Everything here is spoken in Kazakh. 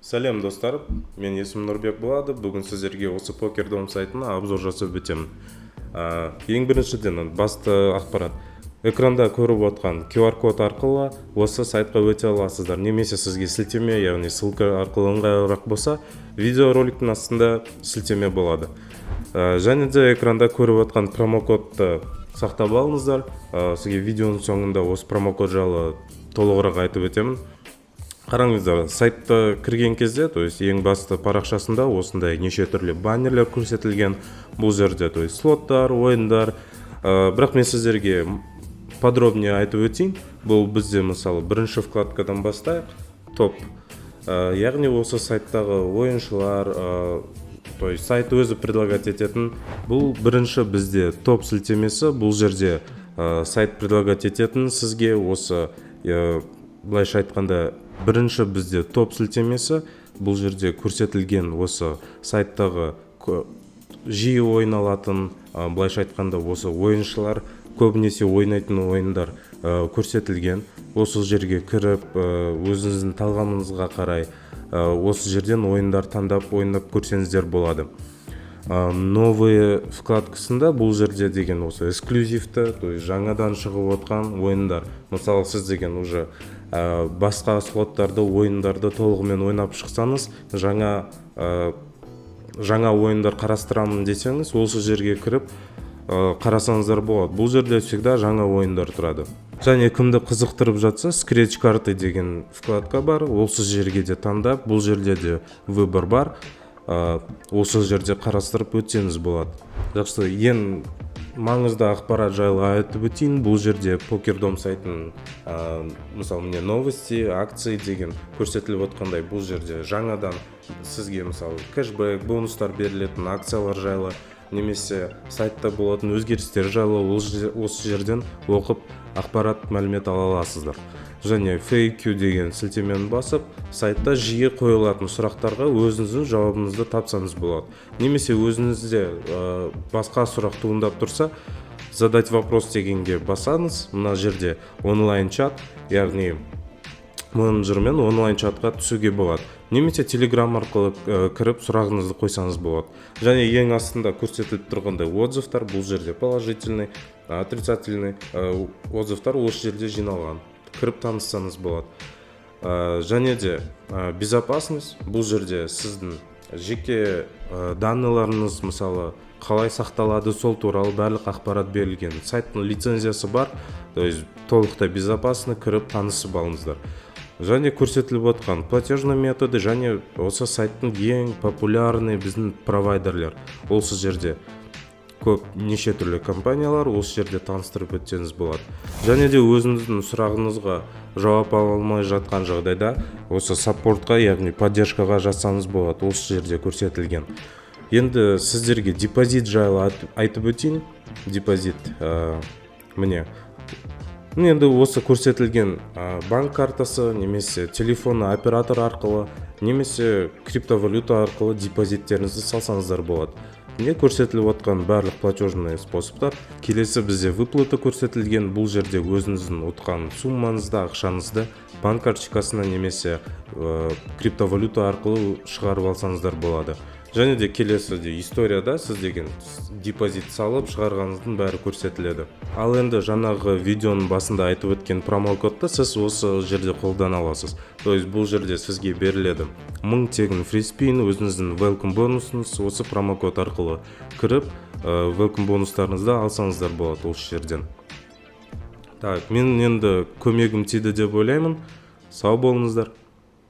Сәлем достар, мен есімім Нұрбек болады. Бүгін сіздерге осы PokerDom сайтына обзор жасап өтемін. Ең біріншіден басты ақпарат. Экранда көріп отқан QR код арқылы осы сайтқа өте аласыздар. Немесе сізге сілтеме, яғни ссылка арқылы ыңғайлырақ болса, видеороликтің астында сілтеме болады. Және де экранда көріп отқан промокодты сақтап алыңыздар. Сізге видеоның соңында осы промокод жайлы толығырақ айтып өтемін. Қараңыздар, сайтта кірген кезде, то есть ең басты парақшасында осындай неше түрлі баннерлер көрсетілген. Бұл жерде, то есть слоттар, ойындар. Бірақ мен сіздерге подробнее айтып өтейін. Бұл бізде мысалы бірінші вкладкадан бастайық, топ. Яғни осы сайттағы ойыншылар, то есть сайт өзі предлагать ететін. Бұл бірінші бізде топ сілтемесі. Бұл жерде сайт предлагать ететін сізге осы былайша айтқанда бірінші бізде топ сілтемесі. Бұл жерде көрсетілген осы сайттағы жиі ойналатын, былайша айтқанда осы ойыншылар көбінесе ойнайтын ойындар көрсетілген. Осы жерге кіріп, өзіңіздің талғамыңызға қарай осы жерден ойындар таңдап ойнап көрсеңіздер болады. Новый вкладкасында бұл жерде деген осы эксклюзивті, то есть жаңадан шығып отқан ойындар. Мысалы сіз деген уже басқа слоттарды, ойындарды толығымен ойнап шықсаңыз, жаңа ойындар қарастырамын десеңіз, осы жерге кіріп қарасаңыздар болады. Бұл жерде всегда жаңа ойындар тұрады. Және кімді қызықтырып жатса, скретч карты деген вкладка бар. Осы жерге де таңдап, бұл жерде де выбор бар. Осы жерде қарастырып өтсеңіз болады. Жақсы, ең маңызды ақпарат жайлы айтып өтейін. Бұл жерде PokerDom сайтының мысалы міне новости, акции деген көрсетіліп отқандай, бұл жерде жаңадан сізге мысалы кэшбэк, бонустар берілетін акциялар жайлы, немесе сайтта болатын өзгерістер жайлы осы жерден оқып ақпарат мәлімет ала аласыздар. Және FAQ деген сілтемені басып, сайтта жиі қойылатын сұрақтарға өзіңіздің жауабыңызды тапсаңыз болады. Немесе өзіңізде басқа сұрақ туындап тұрса, задать вопрос дегенге басаңыз. Мына жерде онлайн чат, яғни менеджермен онлайн чатқа түсуге болады. Немесе Telegram арқылы кіріп сұрағыңызды қойсаңыз болады. Және ең астында көрсетіліп тұрғандай отзывтар, бұл жерде положительный, отрицательный отзывтар осы жерде жиналған. Кіріп таныссаңыз болады. Және де безопасность, бұл жерде сіздің жеке данныйларыңыз мысалы қалай сақталады, сол туралы барлық ақпарат берілген. Сайттың лицензиясы бар, то есть толықтай безопасно кіріп танысып алыңыздар. Және көрсетіліп отқан платежный методы және осы сайттың ең популярный біздің провайдерлер. Осы жерде көп неше түрлі компаниялар, осы жерде таныстырып өтсеңіз болады. Және де өзіңіздің сұрағыңызға жауап ала алмай жатқан жағдайда осы саппортқа, яғни поддержкаға жазсаңыз болады. Осы жерде көрсетілген. Енді сіздерге депозит жайлы айтып өтейін. Депозит міне. Енді осы көрсетілген банк картасы, немесе телефоны оператор арқылы, немесе криптовалюта арқылы депозиттеріңізді салсаңыздар болады. Міне көрсетіліп отқан барлық платежный способтар. Келесі бізде выплата көрсетілген. Бұл жерде өзіңіздің ұтқан суммаңызды, ақшаңызды банк карточкасына немесе криптовалюта арқылы шығарып алсаңыздар болады. Және де келесі историяда сіз деген депозит салып шығарғаныңыздың бәрі көрсетіледі. Ал енді жаңағы видеоның басында айтып өткен промокодты сіз осы жерде қолдана аласыз. То есть бұл жерде сізге беріледі 1000 тегін фриспин, өзіңіздің welcome бонусыңыз осы промокод арқылы кіріп, welcome бонустарыңызды алсаңыздар болады осы жерден. Так, мен енді көмегім тиді деп ойлаймын. Сау болыңыздар.